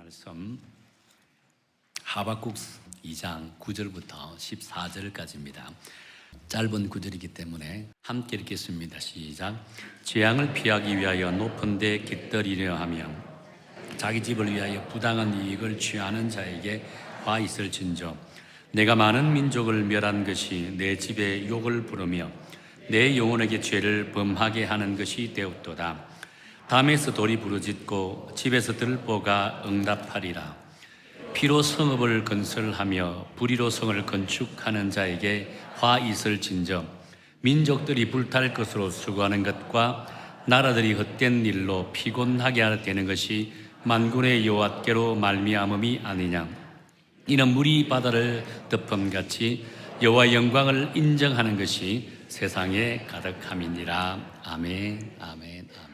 말씀 하박국 2장 9절부터 14절까지입니다. 짧은 구절이기 때문에 함께 읽겠습니다. 시작. 재앙을 피하기 위하여 높은 데 깃들이려 하며 자기 집을 위하여 부당한 이익을 취하는 자에게 화 있을진저 내가 많은 민족을 멸한 것이 내 집에 욕을 부르며 내 영혼에게 죄를 범하게 하는 것이 되었도다. 담에서 돌이 부르짖고 집에서 들보가 응답하리라. 피로 성읍을 건설하며 불의로 성을 건축하는 자에게 화 있을진저 민족들이 불탈 것으로 수고하는 것과 나라들이 헛된 일로 피곤하게 되는 것이 만군의 여호와께로 말미암음이 아니냐. 이는 물이 바다를 덮음같이 여호와의 영광을 인정하는 것이 세상에 가득함이니라. 아멘, 아멘, 아멘.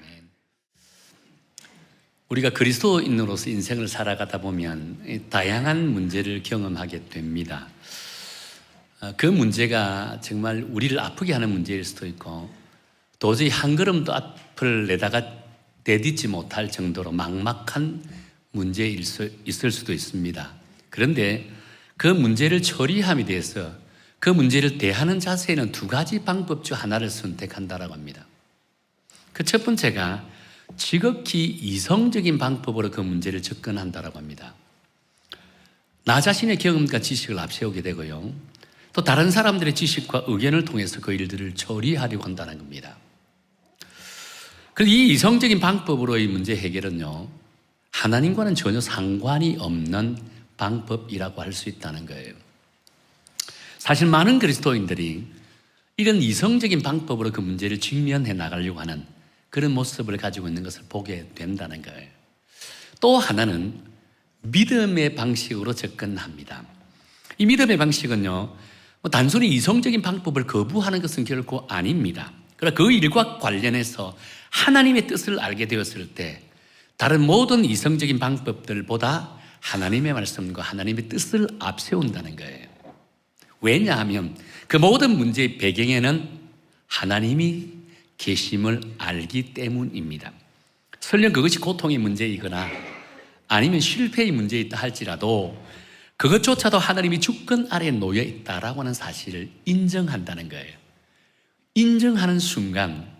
우리가 그리스도인으로서 인생을 살아가다 보면 다양한 문제를 경험하게 됩니다. 그 문제가 정말 우리를 아프게 하는 문제일 수도 있고 도저히 한 걸음도 앞을 내다가 내딛지 못할 정도로 막막한 문제일 있을 수도 있습니다. 그런데 그 문제를 처리함에 대해서 그 문제를 대하는 자세에는 두 가지 방법 중 하나를 선택한다라고 합니다. 그 첫 번째가 지극히 이성적인 방법으로 그 문제를 접근한다라고 합니다. 나 자신의 경험과 지식을 앞세우게 되고요. 또 다른 사람들의 지식과 의견을 통해서 그 일들을 처리하려고 한다는 겁니다. 그래서 이 이성적인 방법으로의 문제 해결은요, 하나님과는 전혀 상관이 없는 방법이라고 할 수 있다는 거예요. 사실 많은 그리스도인들이 이런 이성적인 방법으로 그 문제를 직면해 나가려고 하는 그런 모습을 가지고 있는 것을 보게 된다는 거예요. 또 하나는 믿음의 방식으로 접근합니다. 이 믿음의 방식은요, 단순히 이성적인 방법을 거부하는 것은 결코 아닙니다. 그러나 그 일과 관련해서 하나님의 뜻을 알게 되었을 때 다른 모든 이성적인 방법들보다 하나님의 말씀과 하나님의 뜻을 앞세운다는 거예요. 왜냐하면 그 모든 문제의 배경에는 하나님이 계심을 알기 때문입니다. 설령 그것이 고통의 문제이거나 아니면 실패의 문제이다 할지라도 그것조차도 하나님이 주권 아래에 놓여 있다라고 하는 사실을 인정한다는 거예요. 인정하는 순간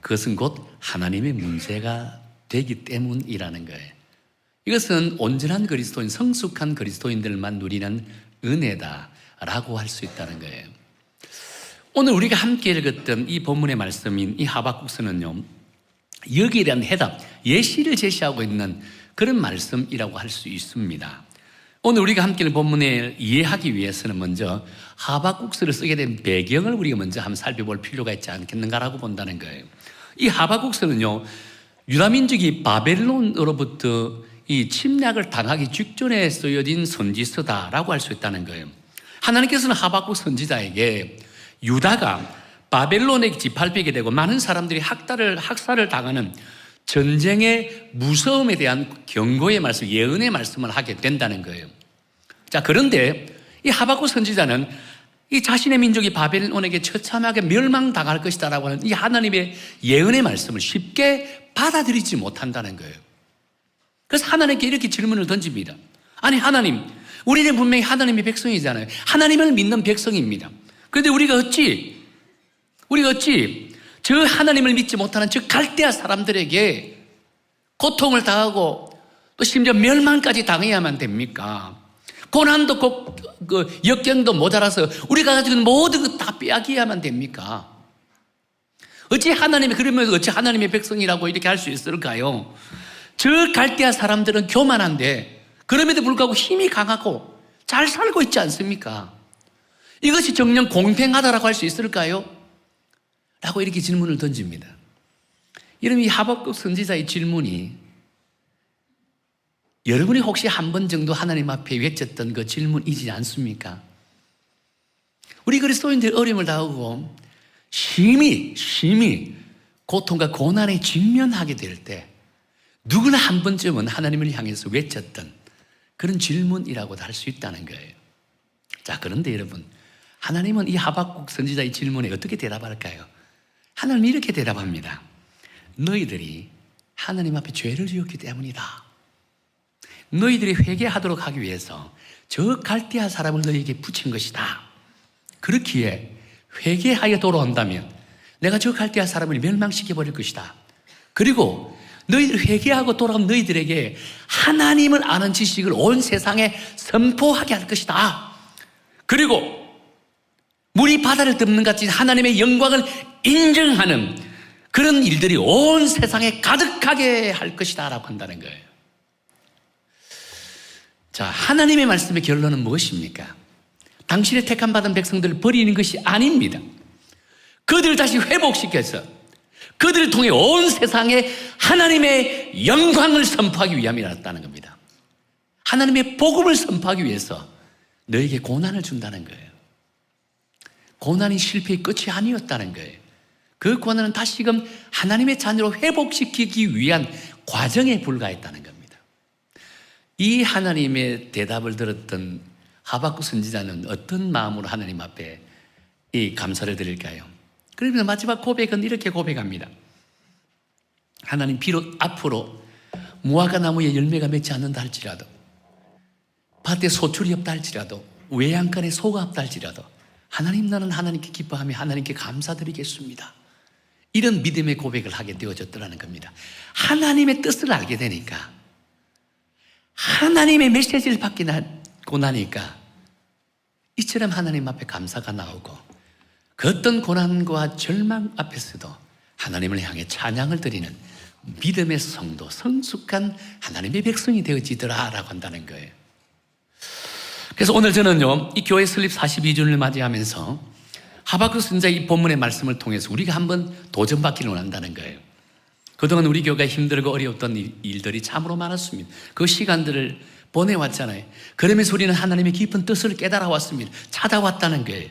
그것은 곧 하나님의 문제가 되기 때문이라는 거예요. 이것은 온전한 그리스도인, 성숙한 그리스도인들만 누리는 은혜다라고 할 수 있다는 거예요. 오늘 우리가 함께 읽었던 이 본문의 말씀인 이 하박국서는요, 여기에 대한 해답, 예시를 제시하고 있는 그런 말씀이라고 할 수 있습니다. 오늘 우리가 함께 읽은 본문을 이해하기 위해서는 먼저 하박국서를 쓰게 된 배경을 우리가 먼저 한번 살펴볼 필요가 있지 않겠는가라고 본다는 거예요. 이 하박국서는요, 유다민족이 바벨론으로부터 이 침략을 당하기 직전에 쓰여진 선지서다라고 할 수 있다는 거예요. 하나님께서는 하박국 선지자에게 유다가 바벨론에 짓밟히게 되고 많은 사람들이 학살을 당하는 전쟁의 무서움에 대한 경고의 말씀, 예언의 말씀을 하게 된다는 거예요. 자, 그런데 이 하박국 선지자는 이 자신의 민족이 바벨론에게 처참하게 멸망당할 것이다라고 하는 이 하나님의 예언의 말씀을 쉽게 받아들이지 못한다는 거예요. 그래서 하나님께 이렇게 질문을 던집니다. 아니, 하나님, 우리는 분명히 하나님의 백성이잖아요. 하나님을 믿는 백성입니다. 그런데 우리가 어찌 저 하나님을 믿지 못하는 저 갈대아 사람들에게 고통을 당하고 또 심지어 멸망까지 당해야만 됩니까? 고난도 그 역경도 모자라서 우리가 가지고 있는 모든 것 다 빼앗겨야만 됩니까? 어찌 하나님의 백성이라고 이렇게 할 수 있을까요? 저 갈대아 사람들은 교만한데 그럼에도 불구하고 힘이 강하고 잘 살고 있지 않습니까? 이것이 정녕 공평하다라고 할 수 있을까요? 라고 이렇게 질문을 던집니다. 여러분, 이 하박국 선지자의 질문이 여러분이 혹시 한 번 정도 하나님 앞에 외쳤던 그 질문이지 않습니까? 우리 그리스도인들 어려움을 당하고 심히 고통과 고난에 직면하게 될 때 누구나 한 번쯤은 하나님을 향해서 외쳤던 그런 질문이라고도 할 수 있다는 거예요. 자, 그런데 여러분, 하나님은 이 하박국 선지자의 질문에 어떻게 대답할까요? 하나님이 이렇게 대답합니다. 너희들이 하나님 앞에 죄를 지었기 때문이다. 너희들이 회개하도록 하기 위해서 저 갈대아 사람을 너희에게 붙인 것이다. 그렇기에 회개하여 돌아온다면 내가 저 갈대아 사람을 멸망시켜버릴 것이다. 그리고 너희들 회개하고 돌아온 너희들에게 하나님을 아는 지식을 온 세상에 선포하게 할 것이다. 그리고 물이 바다를 덮는 같이 하나님의 영광을 인정하는 그런 일들이 온 세상에 가득하게 할 것이다 라고 한다는 거예요. 자, 하나님의 말씀의 결론은 무엇입니까? 당신의 택함 받은 백성들을 버리는 것이 아닙니다. 그들을 다시 회복시켜서 그들을 통해 온 세상에 하나님의 영광을 선포하기 위함이었다는 겁니다. 하나님의 복음을 선포하기 위해서 너에게 고난을 준다는 거예요. 고난이 실패의 끝이 아니었다는 거예요. 그 고난은 다시금 하나님의 자녀로 회복시키기 위한 과정에 불과했다는 겁니다. 이 하나님의 대답을 들었던 하박국 선지자는 어떤 마음으로 하나님 앞에 이 감사를 드릴까요? 그러면서 마지막 고백은 이렇게 고백합니다. 하나님, 비록 앞으로 무화과 나무에 열매가 맺지 않는다 할지라도, 밭에 소출이 없다 할지라도, 외양간에 소가 없다 할지라도 하나님, 나는 하나님께 기뻐하며 하나님께 감사드리겠습니다. 이런 믿음의 고백을 하게 되어졌더라는 겁니다. 하나님의 뜻을 알게 되니까, 하나님의 메시지를 받고 나니까 이처럼 하나님 앞에 감사가 나오고, 그 어떤 고난과 절망 앞에서도 하나님을 향해 찬양을 드리는 믿음의 성도, 성숙한 하나님의 백성이 되어지더라라고 한다는 거예요. 그래서 오늘 저는요, 이 교회 설립 42주년을 맞이하면서 하박국 선지자 이 본문의 말씀을 통해서 우리가 한번 도전받기를 원한다는 거예요. 그동안 우리 교회가 힘들고 어려웠던 일들이 참으로 많았습니다. 그 시간들을 보내왔잖아요. 그러면서 우리는 하나님의 깊은 뜻을 깨달아 왔습니다. 찾아왔다는 거예요.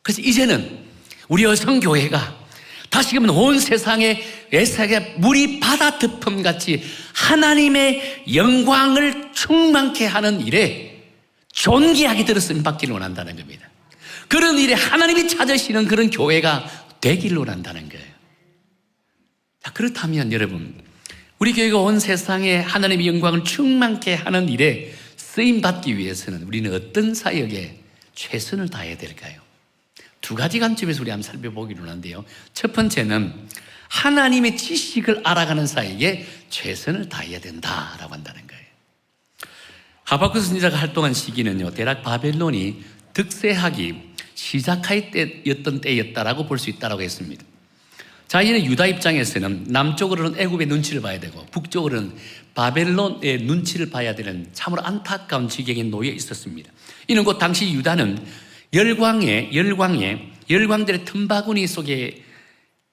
그래서 이제는 우리 여성교회가 다시금 온 세상에 에사게 물이 바다 덮음같이 하나님의 영광을 충만케 하는 일에 존귀하게 들었으면 받기를 원한다는 겁니다. 그런 일에 하나님이 찾으시는 그런 교회가 되기를 원한다는 거예요. 자, 그렇다면 여러분, 우리 교회가 온 세상에 하나님의 영광을 충만케 하는 일에 쓰임받기 위해서는 우리는 어떤 사역에 최선을 다해야 될까요? 두 가지 관점에서 우리 한번 살펴보기로 하는데요. 첫 번째는 하나님의 지식을 알아가는 사역에 최선을 다해야 된다라고 한다는 거예요. 하박국 선지자가 활동한 시기는요, 대략 바벨론이 득세하기 시작할 때였던 때였다라고 볼 수 있다고 했습니다. 자, 이는 유다 입장에서는 남쪽으로는 애굽의 눈치를 봐야 되고 북쪽으로는 바벨론의 눈치를 봐야 되는 참으로 안타까운 지경에 놓여 있었습니다. 이는 곧 당시 유다는 열광들의 틈바구니 속에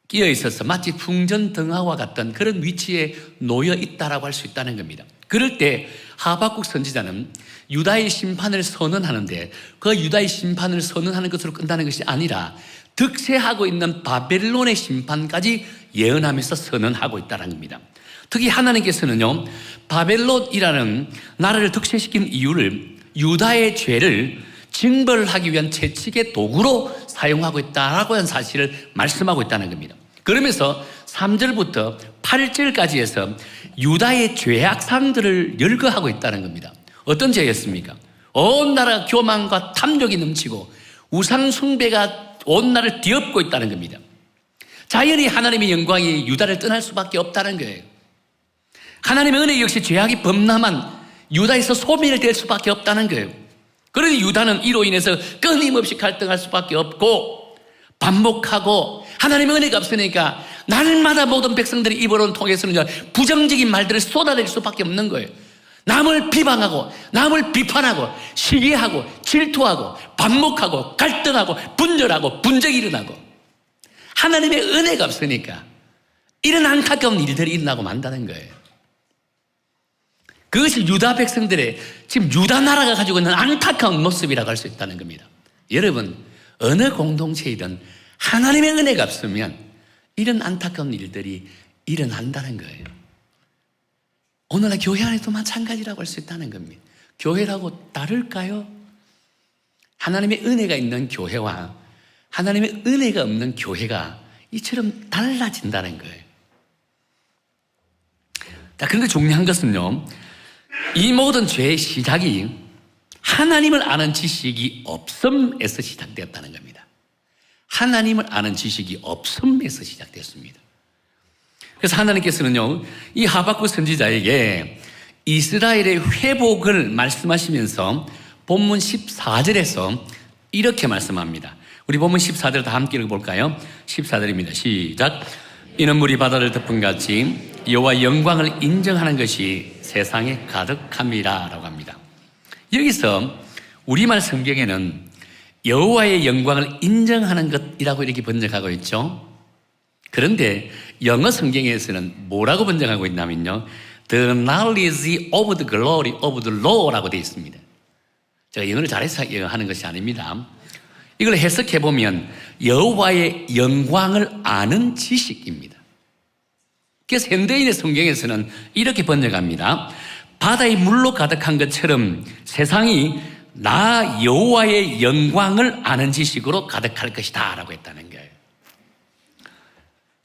끼어 있어서 마치 풍전등화와 같던 그런 위치에 놓여 있다라고 할 수 있다는 겁니다. 그럴 때 하박국 선지자는 유다의 심판을 선언하는데 그 유다의 심판을 선언하는 것으로 끝나는 것이 아니라 득세하고 있는 바벨론의 심판까지 예언하면서 선언하고 있다는 겁니다. 특히 하나님께서는요, 바벨론이라는 나라를 득세시킨 이유를 유다의 죄를 징벌하기 위한 채찍의 도구로 사용하고 있다라고 하는 사실을 말씀하고 있다는 겁니다. 그러면서 3절부터 8절까지 해서 유다의 죄악상들을 열거하고 있다는 겁니다. 어떤 죄였습니까? 온 나라가 교만과 탐욕이 넘치고 우상 숭배가 온 나라를 뒤엎고 있다는 겁니다. 자연히 하나님의 영광이 유다를 떠날 수밖에 없다는 거예요. 하나님의 은혜 역시 죄악이 범람한 유다에서 소멸될 수밖에 없다는 거예요. 그러니 유다는 이로 인해서 끊임없이 갈등할 수밖에 없고 반복하고 하나님의 은혜가 없으니까 날마다 모든 백성들이 입으로 통해서는 부정적인 말들을 쏟아낼 수밖에 없는 거예요. 남을 비방하고 남을 비판하고 시기하고 질투하고 반목하고 갈등하고 분열하고 분쟁이 일어나고 하나님의 은혜가 없으니까 이런 안타까운 일들이 일어나고 만다는 거예요. 그것이 유다 백성들의 지금 유다 나라가 가지고 있는 안타까운 모습이라고 할 수 있다는 겁니다. 여러분, 어느 공동체이든 하나님의 은혜가 없으면 이런 안타까운 일들이 일어난다는 거예요. 오늘날 교회 안에도 마찬가지라고 할 수 있다는 겁니다. 교회라고 다를까요? 하나님의 은혜가 있는 교회와 하나님의 은혜가 없는 교회가 이처럼 달라진다는 거예요. 자, 그런데 중요한 것은요, 이 모든 죄의 시작이 하나님을 아는 지식이 없음에서 시작되었다는 겁니다. 하나님을 아는 지식이 없음에서 시작됐습니다. 그래서 하나님께서는요, 이 하박국 선지자에게 이스라엘의 회복을 말씀하시면서 본문 14절에서 이렇게 말씀합니다. 우리 본문 14절 다 함께 읽어볼까요? 14절입니다. 시작. 이는 물이 바다를 덮은 같이 여호와 영광을 인정하는 것이 세상에 가득함이라 라고 합니다. 여기서 우리말 성경에는 여호와의 영광을 인정하는 것이라고 이렇게 번역하고 있죠. 그런데 영어 성경에서는 뭐라고 번역하고 있냐면요, The knowledge of the glory of the Lord라고 되어 있습니다. 제가 영어를 잘해서 하는 것이 아닙니다. 이걸 해석해 보면 여호와의 영광을 아는 지식입니다. 그래서 현대인의 성경에서는 이렇게 번역합니다. 바다의 물로 가득한 것처럼 세상이 나 여호와의 영광을 아는 지식으로 가득할 것이다 라고 했다는 거예요.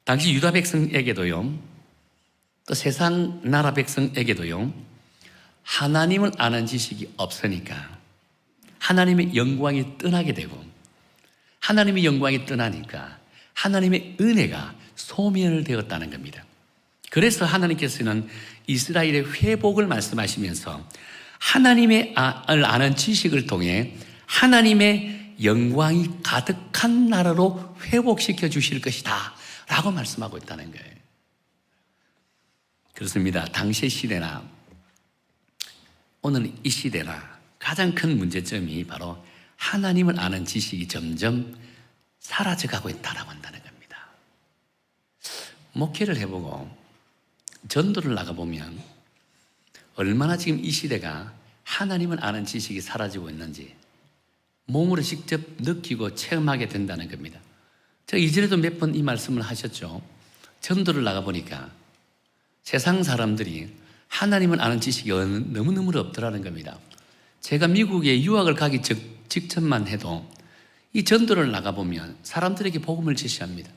당시 유다 백성에게도요, 또 세상 나라 백성에게도요, 하나님을 아는 지식이 없으니까 하나님의 영광이 떠나게 되고, 하나님의 영광이 떠나니까 하나님의 은혜가 소멸되었다는 겁니다. 그래서 하나님께서는 이스라엘의 회복을 말씀하시면서 하나님의 아는 지식을 통해 하나님의 영광이 가득한 나라로 회복시켜 주실 것이다 라고 말씀하고 있다는 거예요. 그렇습니다. 당시의 시대나 오늘 이 시대나 가장 큰 문제점이 바로 하나님을 아는 지식이 점점 사라져가고 있다라고 한다는 겁니다. 목회를 해보고 전도를 나가보면 얼마나 지금 이 시대가 하나님을 아는 지식이 사라지고 있는지 몸으로 직접 느끼고 체험하게 된다는 겁니다. 제가 이전에도 몇 번 이 말씀을 하셨죠. 전도를 나가보니까 세상 사람들이 하나님을 아는 지식이 너무너무 없더라는 겁니다. 제가 미국에 유학을 가기 직전만 해도 이 전도를 나가보면 사람들에게 복음을 제시합니다.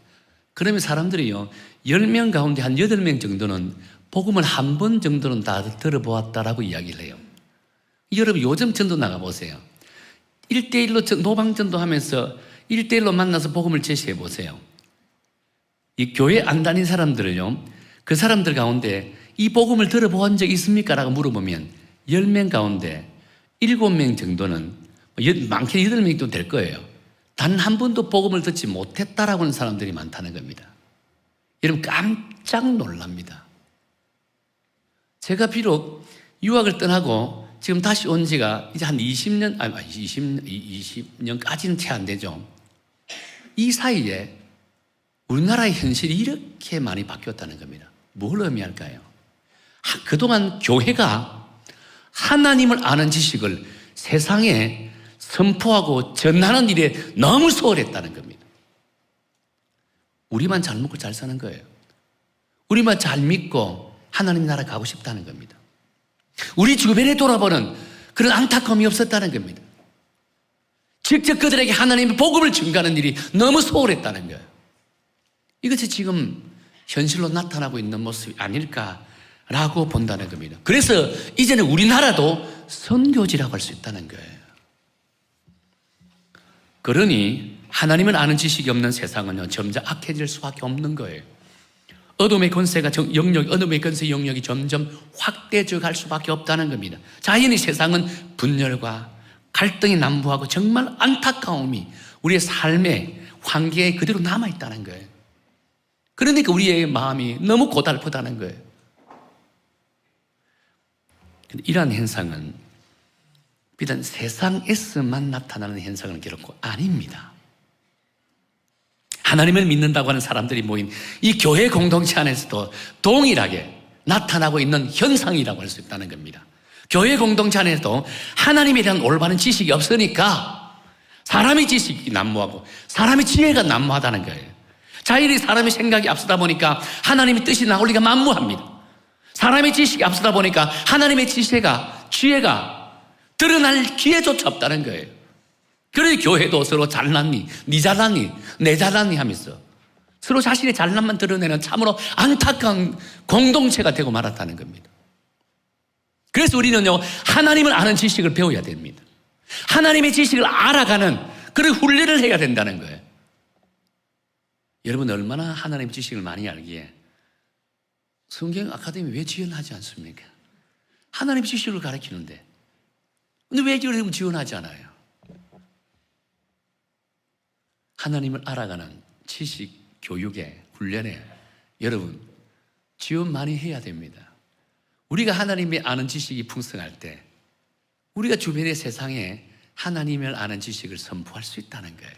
그러면 사람들이요, 10명 가운데 한 8명 정도는 복음을 한 번 정도는 다 들어보았다라고 이야기를 해요. 여러분 요즘 전도 나가보세요. 1대1로 노방전도 하면서 1대1로 만나서 복음을 제시해 보세요. 이 교회 안 다닌 사람들을요, 그 사람들 가운데 이 복음을 들어본 적 있습니까? 라고 물어보면 10명 가운데 7명 정도는, 많게는 8명도 될 거예요. 단 한 번도 복음을 듣지 못했다라고 하는 사람들이 많다는 겁니다. 여러분 깜짝 놀랍니다. 제가 비록 유학을 떠나고 지금 다시 온 지가 이제 한 20년까지는 채 안 되죠. 이 사이에 우리나라의 현실이 이렇게 많이 바뀌었다는 겁니다. 뭘 의미할까요? 그동안 교회가 하나님을 아는 지식을 세상에 선포하고 전하는 일에 너무 소홀했다는 겁니다. 우리만 잘 먹고 잘 사는 거예요. 우리만 잘 믿고 하나님 나라 가고 싶다는 겁니다. 우리 주변에 돌아보는 그런 안타까움이 없었다는 겁니다. 직접 그들에게 하나님의 복음을 증가하는 일이 너무 소홀했다는 거예요. 이것이 지금 현실로 나타나고 있는 모습이 아닐까라고 본다는 겁니다. 그래서 이제는 우리나라도 선교지라고 할 수 있다는 거예요. 그러니 하나님을 아는 지식이 없는 세상은요, 점점 악해질 수밖에 없는 거예요. 어둠의 권세 영역이 점점 확대져 갈 수밖에 없다는 겁니다. 자연히 세상은 분열과 갈등이 난무하고 정말 안타까움이 우리의 삶의 환경에 그대로 남아있다는 거예요. 그러니까 우리의 마음이 너무 고달프다는 거예요. 이러한 현상은 비단 세상에서만 나타나는 현상은 결코 아닙니다. 하나님을 믿는다고 하는 사람들이 모인 이 교회 공동체 안에서도 동일하게 나타나고 있는 현상이라고 할 수 있다는 겁니다. 교회 공동체 안에서도 하나님에 대한 올바른 지식이 없으니까 사람의 지식이 난무하고 사람의 지혜가 난무하다는 거예요. 자연히 사람의 생각이 앞서다 보니까 하나님의 뜻이 나올 리가 만무합니다. 사람의 지식이 앞서다 보니까 하나님의 지혜가 드러날 기회조차 없다는 거예요. 그래서 교회도 서로 잘났니, 네 잘났니, 내 잘났니 하면서 서로 자신의 잘난만 드러내는 참으로 안타까운 공동체가 되고 말았다는 겁니다. 그래서 우리는요, 하나님을 아는 지식을 배워야 됩니다. 하나님의 지식을 알아가는 그런 훈련을 해야 된다는 거예요. 여러분, 얼마나 하나님의 지식을 많이 알기에 성경 아카데미 왜 지원하지 않습니까? 하나님의 지식을 가르치는데. 근데 왜 지원하지 않아요? 하나님을 알아가는 지식 교육에, 훈련에 여러분 지원 많이 해야 됩니다. 우리가 하나님의 아는 지식이 풍성할 때 우리가 주변의 세상에 하나님을 아는 지식을 선포할 수 있다는 거예요.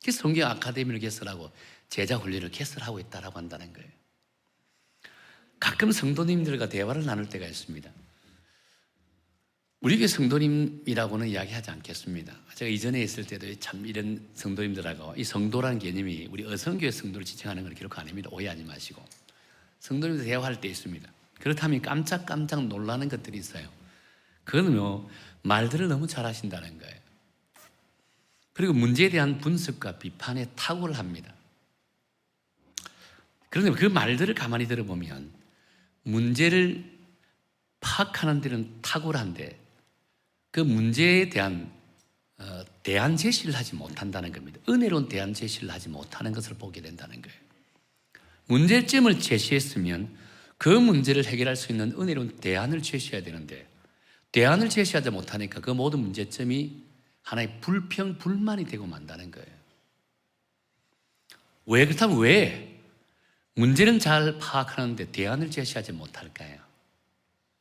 그래서 성경 아카데미를 개설하고 제자 훈련을 개설하고 있다고 한다는 거예요. 가끔 성도님들과 대화를 나눌 때가 있습니다. 우리 교회 성도님이라고는 이야기하지 않겠습니다. 제가 이전에 있을 때도 참 이런 성도님들하고 이 성도라는 개념이 우리 어성교회 성도를 지칭하는 걸 기록 아닙니다. 오해하지 마시고. 성도님들 대화할 때 있습니다. 그렇다면 깜짝깜짝 놀라는 것들이 있어요. 그거는요, 말들을 너무 잘하신다는 거예요. 그리고 문제에 대한 분석과 비판에 탁월을 합니다. 그런데 그 말들을 가만히 들어보면 문제를 파악하는 데는 탁월한데 그 문제에 대한 대안 제시를 하지 못한다는 겁니다. 은혜로운 대안 제시를 하지 못하는 것을 보게 된다는 거예요. 문제점을 제시했으면 그 문제를 해결할 수 있는 은혜로운 대안을 제시해야 되는데 대안을 제시하지 못하니까 그 모든 문제점이 하나의 불평, 불만이 되고 만다는 거예요. 왜 그렇다면 왜 문제는 잘 파악하는데 대안을 제시하지 못할까요?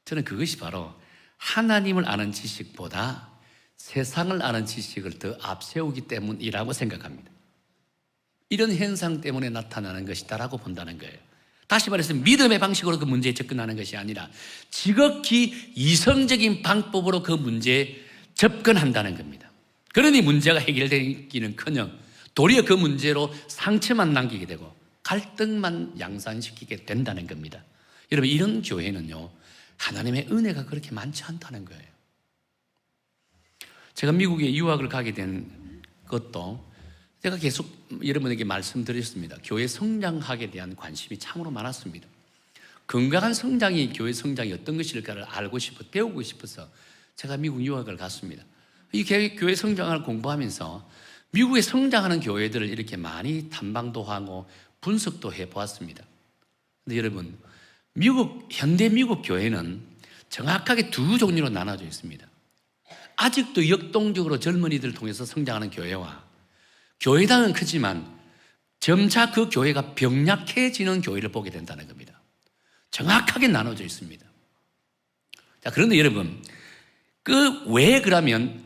저는 그것이 바로 하나님을 아는 지식보다 세상을 아는 지식을 더 앞세우기 때문이라고 생각합니다. 이런 현상 때문에 나타나는 것이다라고 본다는 거예요. 다시 말해서 믿음의 방식으로 그 문제에 접근하는 것이 아니라 지극히 이성적인 방법으로 그 문제에 접근한다는 겁니다. 그러니 문제가 해결되기는커녕 도리어 그 문제로 상처만 남기게 되고 갈등만 양산시키게 된다는 겁니다. 여러분, 이런 교회는요, 하나님의 은혜가 그렇게 많지 않다는 거예요. 제가 미국에 유학을 가게 된 것도 제가 계속 여러분에게 말씀드렸습니다. 교회 성장학에 대한 관심이 참으로 많았습니다. 건강한 성장이 교회 성장이 어떤 것일까를 알고 싶어 배우고 싶어서 제가 미국 유학을 갔습니다. 이 교회 성장을 공부하면서 미국에 성장하는 교회들을 이렇게 많이 탐방도 하고 분석도 해보았습니다. 근데 여러분, 현대 미국 교회는 정확하게 두 종류로 나눠져 있습니다. 아직도 역동적으로 젊은이들을 통해서 성장하는 교회와 교회당은 크지만 점차 그 교회가 병약해지는 교회를 보게 된다는 겁니다. 정확하게 나눠져 있습니다. 자, 그런데 여러분, 왜 그러면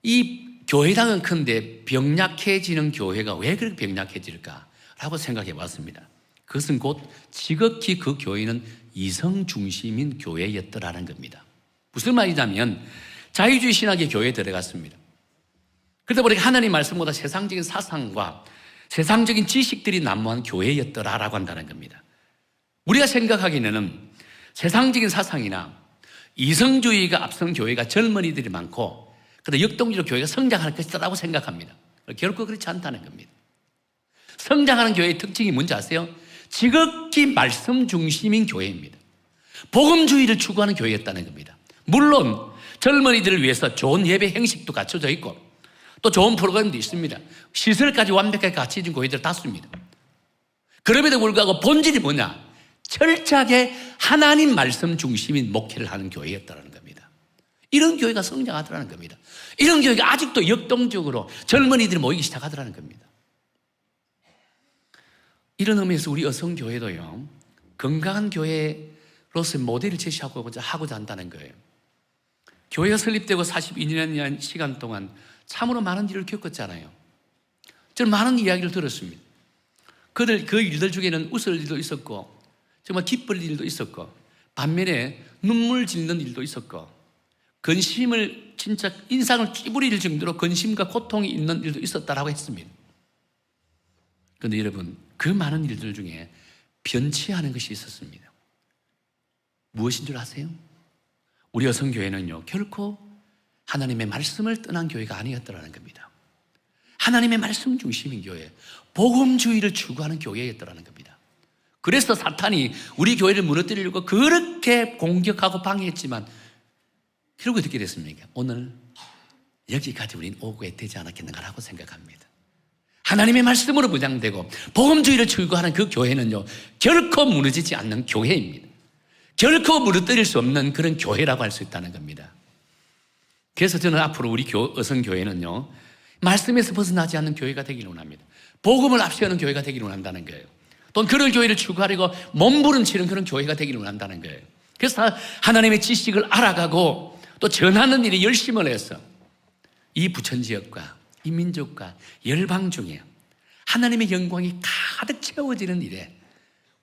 이 교회당은 큰데 병약해지는 교회가 왜 그렇게 병약해질까라고 생각해 봤습니다. 그것은 곧 지극히 그 교회는 이성 중심인 교회였더라는 겁니다. 무슨 말이냐면 자유주의 신학의 교회에 들어갔습니다. 그러다 보니까 하나님 말씀보다 세상적인 사상과 세상적인 지식들이 난무한 교회였더라라고 한다는 겁니다. 우리가 생각하기에는 세상적인 사상이나 이성주의가 앞선 교회가 젊은이들이 많고 그러다 역동적으로 교회가 성장할 것이라고 생각합니다. 결코 그렇지 않다는 겁니다. 성장하는 교회의 특징이 뭔지 아세요? 지극히 말씀 중심인 교회입니다. 복음주의를 추구하는 교회였다는 겁니다. 물론 젊은이들을 위해서 좋은 예배 형식도 갖춰져 있고 또 좋은 프로그램도 있습니다. 시설까지 완벽하게 갖춰진 교회들 다수입니다. 그럼에도 불구하고 본질이 뭐냐? 철저하게 하나님 말씀 중심인 목회를 하는 교회였다는 겁니다. 이런 교회가 성장하더라는 겁니다. 이런 교회가 아직도 역동적으로 젊은이들이 모이기 시작하더라는 겁니다. 이런 의미에서 우리 어성교회도요, 건강한 교회로서의 모델을 제시하고자 한다는 거예요. 교회가 설립되고 42년이라는 시간 동안 참으로 많은 일을 겪었잖아요. 저는 많은 이야기를 들었습니다. 그 일들 중에는 웃을 일도 있었고 정말 기쁠 일도 있었고 반면에 눈물 짓는 일도 있었고 근심을 진짜 인상을 찌푸릴 정도로 근심과 고통이 있는 일도 있었다라고 했습니다. 그런데 여러분, 그 많은 일들 중에 변치하는 것이 있었습니다. 무엇인 줄 아세요? 우리 여성교회는요, 결코 하나님의 말씀을 떠난 교회가 아니었더라는 겁니다. 하나님의 말씀 중심인 교회, 복음주의를 추구하는 교회였더라는 겁니다. 그래서 사탄이 우리 교회를 무너뜨리려고 그렇게 공격하고 방해했지만 결국 어떻게 됐습니까? 오늘 여기까지 우리는 오게 되지 않았겠는가라고 생각합니다. 하나님의 말씀으로 무장되고 복음주의를 추구하는 그 교회는요, 결코 무너지지 않는 교회입니다. 결코 무너뜨릴 수 없는 그런 교회라고 할 수 있다는 겁니다. 그래서 저는 앞으로 우리 어성교회는요, 말씀에서 벗어나지 않는 교회가 되기를 원합니다. 복음을 앞세우는 교회가 되기를 원한다는 거예요. 또는 그런 교회를 추구하려고 몸부림치는 그런 교회가 되기를 원한다는 거예요. 그래서 하나님의 지식을 알아가고 또 전하는 일에 열심을 해서 이 부천지역과 이 민족과 열방 중에 하나님의 영광이 가득 채워지는 일에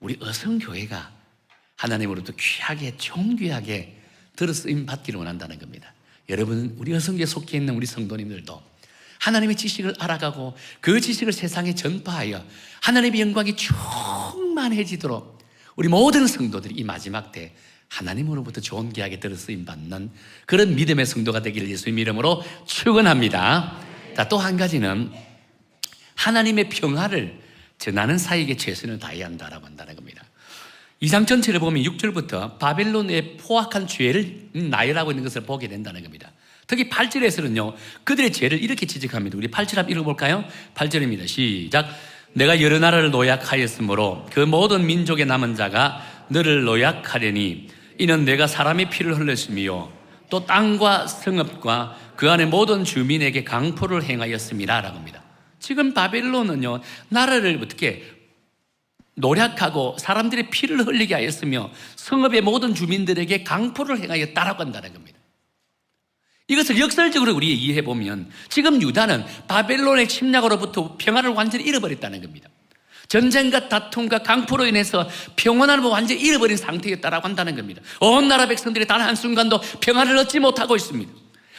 우리 어성교회가 하나님으로부터 귀하게 존귀하게 들어쓰임 받기를 원한다는 겁니다. 여러분, 우리 어성교에 속해 있는 우리 성도님들도 하나님의 지식을 알아가고 그 지식을 세상에 전파하여 하나님의 영광이 충만해지도록 우리 모든 성도들이 이 마지막 때 하나님으로부터 존귀하게 들어쓰임 받는 그런 믿음의 성도가 되기를 예수님 이름으로 축원합니다. 자, 또 한 가지는 하나님의 평화를 전하는 사역에 최선을 다해야 한다라고 한다는 겁니다. 2장 전체를 보면 6절부터 바벨론의 포악한 죄를 나열하고 있는 것을 보게 된다는 겁니다. 특히 8절에서는요, 그들의 죄를 이렇게 지적합니다. 우리 8절 한번 읽어볼까요? 8절입니다. 시작. 내가 여러 나라를 노약하였으므로 그 모든 민족의 남은 자가 너를 노약하려니 이는 내가 사람의 피를 흘렸으며 또 땅과 성읍과 그 안에 모든 주민에게 강포를 행하였습니다 라고 합니다. 지금 바벨론은요, 나라를 어떻게 노략하고 사람들의 피를 흘리게 하였으며 성읍의 모든 주민들에게 강포를 행하였다라고 한다는 겁니다. 이것을 역설적으로 우리 이해해보면 지금 유다는 바벨론의 침략으로부터 평화를 완전히 잃어버렸다는 겁니다. 전쟁과 다툼과 강포로 인해서 평온함을 완전히 잃어버린 상태였다라고 한다는 겁니다. 온 나라 백성들이 단 한순간도 평화를 얻지 못하고 있습니다.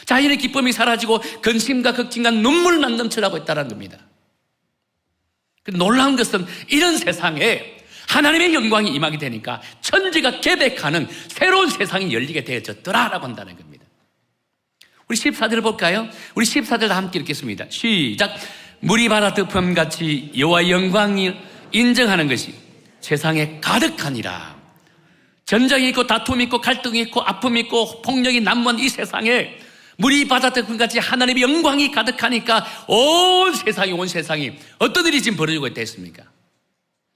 자연의 기쁨이 사라지고 근심과 걱정과 눈물만 넘쳐나고 있다는 겁니다. 놀라운 것은 이런 세상에 하나님의 영광이 임하게 되니까 천지가 계백하는 새로운 세상이 열리게 되어졌더라라고 한다는 겁니다. 우리 14절을 볼까요? 우리 14절 다 함께 읽겠습니다. 시작. 물이 바다 덮음같이 여호와의 영광을 인정하는 것이 세상에 가득하니라. 전쟁이 있고 다툼이 있고 갈등이 있고 아픔이 있고 폭력이 난무한 이 세상에 물이 바다 덮음같이 하나님의 영광이 가득하니까 온 세상이 어떤 일이 지금 벌어지고 있다 했습니까?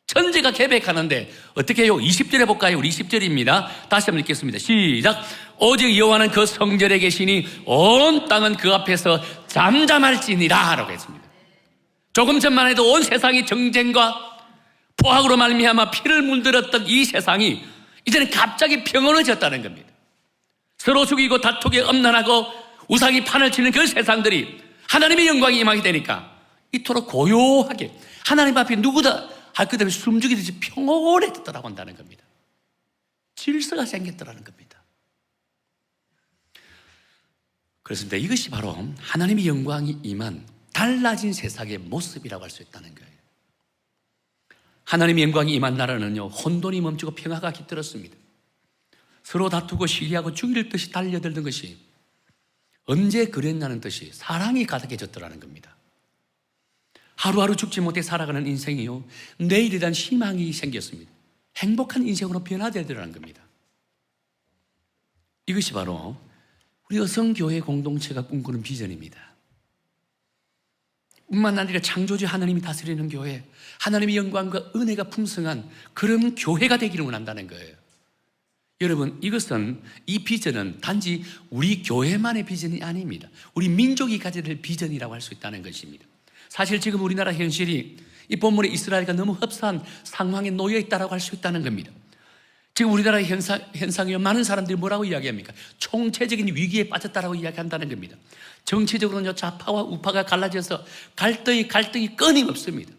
천지가 계백하는데 어떻게 해요? 20절에 볼까요? 우리 20절입니다. 다시 한번 읽겠습니다. 시작. 오직 여호와는 그 성전에 계시니 온 땅은 그 앞에서 잠잠할지니라 라고 했습니다. 조금 전만 해도 온 세상이 정쟁과 포악으로 말미암아 피를 물들었던 이 세상이 이제는 갑자기 평온해졌다는 겁니다. 서로 죽이고 다투게 엄난하고 우상이 판을 치는 그 세상들이 하나님의 영광이 임하게 되니까 이토록 고요하게 하나님 앞에 누구다 할 것 없이 숨죽이듯이 평온해졌다라고 한다는 겁니다. 질서가 생겼더라는 겁니다. 그렇습니다. 이것이 바로 하나님의 영광이 임한 달라진 세상의 모습이라고 할 수 있다는 거예요. 하나님의 영광이 임한 나라는요, 혼돈이 멈추고 평화가 깃들었습니다. 서로 다투고 시기하고 죽일 듯이 달려들던 것이 언제 그랬냐는 듯이 사랑이 가득해졌더라는 겁니다. 하루하루 죽지 못해 살아가는 인생이요, 내일에 대한 희망이 생겼습니다. 행복한 인생으로 변화되더라는 겁니다. 이것이 바로 우리 여성교회 공동체가 꿈꾸는 비전입니다. 뿐만 아니라 창조주 하나님이 다스리는 교회, 하나님의 영광과 은혜가 풍성한 그런 교회가 되기를 원한다는 거예요. 여러분, 이 비전은 단지 우리 교회만의 비전이 아닙니다. 우리 민족이 가져야 될 비전이라고 할 수 있다는 것입니다. 사실 지금 우리나라 현실이 이 본문에 이스라엘과 너무 흡사한 상황에 놓여 있다고 할 수 있다는 겁니다. 지금 우리나라의 현상이 많은 사람들이 뭐라고 이야기합니까? 총체적인 위기에 빠졌다라고 이야기한다는 겁니다. 정치적으로는 좌파와 우파가 갈라져서 갈등이 끊임없습니다.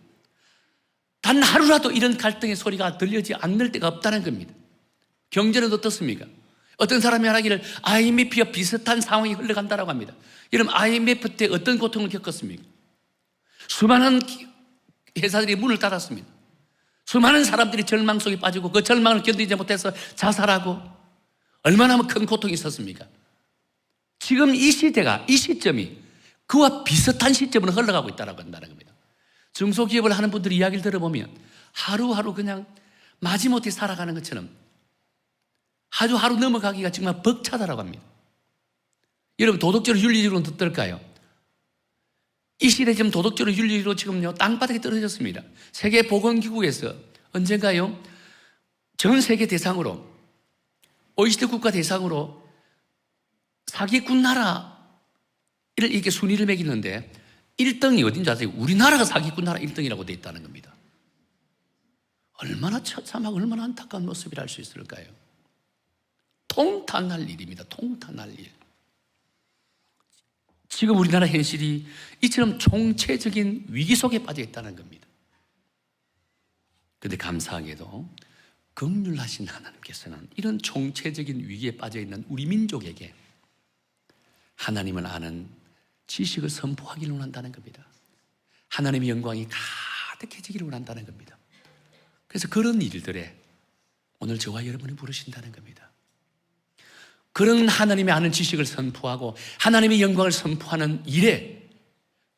단 하루라도 이런 갈등의 소리가 들리지 않을 때가 없다는 겁니다. 경제는 어떻습니까? 어떤 사람이 말하기를 IMF와 비슷한 상황이 흘러간다고 합니다. 여러분, IMF 때 어떤 고통을 겪었습니까? 수많은 회사들이 문을 닫았습니다. 수많은 사람들이 절망 속에 빠지고 그 절망을 견디지 못해서 자살하고 얼마나 큰 고통이 있었습니까? 지금 이 시점이 그와 비슷한 시점으로 흘러가고 있다고 한다는 겁니다. 중소기업을 하는 분들이 이야기를 들어보면 하루하루 그냥 마지못해 살아가는 것처럼 아주 하루 넘어가기가 정말 벅차다라고 합니다. 여러분, 도덕적으로 윤리적으로는 어떨까요? 이 시대 지금 도덕적으로 윤리적으로 지금요 땅바닥에 떨어졌습니다. 세계보건기구에서 언젠가요 전 세계 대상으로 OECD 국가 대상으로 사기꾼 나라를 이렇게 순위를 매기는데 1등이 어딘지 아세요? 우리나라가 사기꾼 나라 1등이라고 되어 있다는 겁니다. 얼마나 처참하고 얼마나 안타까운 모습이라 할 수 있을까요? 통탄할 일입니다. 통탄할 일. 지금 우리나라 현실이 이처럼 총체적인 위기 속에 빠져 있다는 겁니다. 그런데 감사하게도 긍휼하신 하나님께서는 이런 총체적인 위기에 빠져 있는 우리 민족에게 하나님을 아는 지식을 선포하기를 원한다는 겁니다. 하나님의 영광이 가득해지기를 원한다는 겁니다. 그래서 그런 일들에 오늘 저와 여러분이 부르신다는 겁니다. 그런 하나님의 아는 지식을 선포하고 하나님의 영광을 선포하는 일에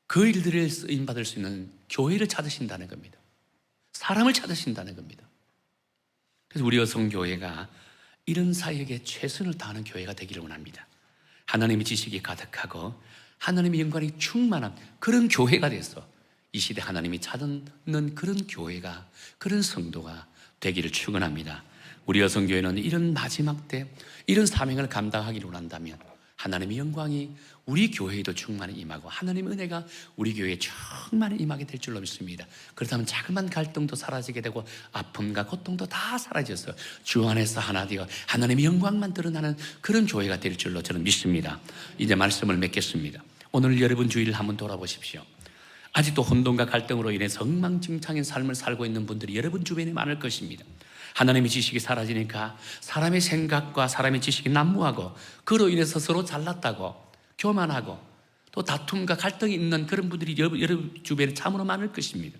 그 일들을 쓰임받을 수 있는 교회를 찾으신다는 겁니다. 사람을 찾으신다는 겁니다. 그래서 우리 여성교회가 이런 사역에 최선을 다하는 교회가 되기를 원합니다. 하나님의 지식이 가득하고 하나님의 영광이 충만한 그런 교회가 돼서 이 시대 하나님이 찾는 그런 교회가, 그런 성도가 되기를 축원합니다. 우리 여성교회는 이런 마지막 때 이런 사명을 감당하기를 원한다면 하나님의 영광이 우리 교회에도 충만히 임하고 하나님의 은혜가 우리 교회에 충만히 임하게 될 줄로 믿습니다. 그렇다면 자그마한 갈등도 사라지게 되고 아픔과 고통도 다 사라져서 주 안에서 하나 되어 하나님의 영광만 드러나는 그런 교회가 될 줄로 저는 믿습니다. 이제 말씀을 맺겠습니다. 오늘 여러분 주위를 한번 돌아보십시오. 아직도 혼돈과 갈등으로 인해서 엉망진창인 삶을 살고 있는 분들이 여러분 주변에 많을 것입니다. 하나님의 지식이 사라지니까 사람의 생각과 사람의 지식이 난무하고 그로 인해서 서로 잘났다고 교만하고 또 다툼과 갈등이 있는 그런 분들이 여러분 주변에 참으로 많을 것입니다.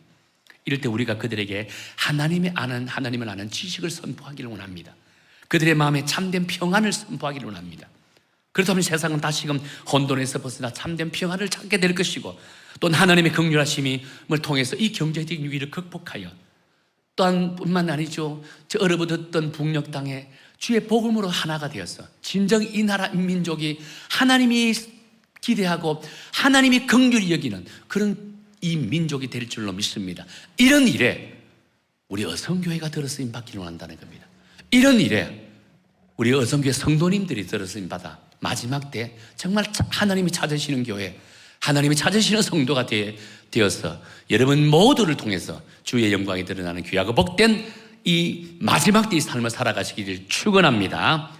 이럴 때 우리가 그들에게 하나님을 아는 지식을 선포하기를 원합니다. 그들의 마음에 참된 평안을 선포하기를 원합니다. 그렇다면 세상은 다시금 혼돈에서 벗어나 참된 평안을 찾게 될 것이고 또 하나님의 긍휼하심을 통해서 이 경제적인 위기를 극복하여 또한 뿐만 아니죠. 저 얼어붙었던 북녘 땅에 주의 복음으로 하나가 되어서 진정 이 나라 민족이 하나님이 기대하고 하나님이 긍휼히 여기는 그런 이 민족이 될 줄로 믿습니다. 이런 일에 우리 어성교회가 들어쓰임 받기를 원한다는 겁니다. 이런 일에 우리 어성교회 성도님들이 들어쓰임 받아 마지막 때 정말 하나님이 찾으시는 교회, 하나님이 찾으시는 성도가 되어서 여러분 모두를 통해서 주의 영광이 드러나는 귀하고 복된 이 마지막 때의 삶을 살아가시기를 축원합니다.